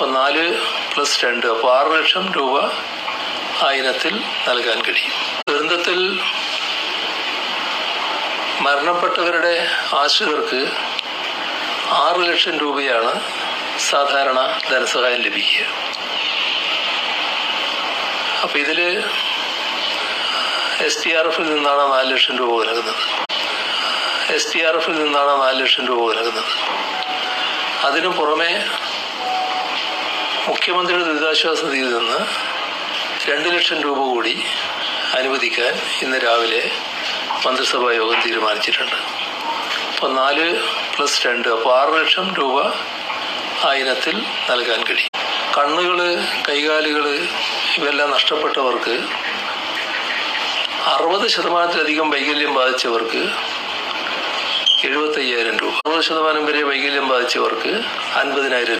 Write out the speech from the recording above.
അപ്പോൾ 4 + 2 അപ്പോൾ 6 ലക്ഷം രൂപ ആ ഇനത്തിൽ നൽകാൻ കഴിയും. ദുരന്തത്തിൽ മരണപ്പെട്ടവരുടെ ആശ്രിതർക്ക് 6 ലക്ഷം രൂപയാണ് സാധാരണ ധനസഹായം ലഭിക്കുക. അപ്പോൾ ഇതിൽ SDRFിൽ നിന്നാണ് 4 ലക്ഷം രൂപ നൽകുന്നത്. SDRFിൽ നിന്നാണ് 4 ലക്ഷം രൂപ നൽകുന്നത്. അതിനു പുറമെ മുഖ്യമന്ത്രിയുടെ ദുരിതാശ്വാസ നിധിയിൽ നിന്ന് 2 ലക്ഷം രൂപ കൂടി അനുവദിക്കാൻ ഇന്ന് രാവിലെ മന്ത്രിസഭാ യോഗം തീരുമാനിച്ചിട്ടുണ്ട്. അപ്പോൾ 4 + 2 അപ്പോൾ 6 ലക്ഷം രൂപ ആ ഇനത്തിൽ നൽകാൻ കഴിയും. കണ്ണുകൾ, കൈകാലുകൾ ഇവയെല്ലാം നഷ്ടപ്പെട്ടവർക്ക് 60% വൈകല്യം ബാധിച്ചവർക്ക് 75,000 രൂപ, 60% വരെ വൈകല്യം ബാധിച്ചവർക്ക് 50,000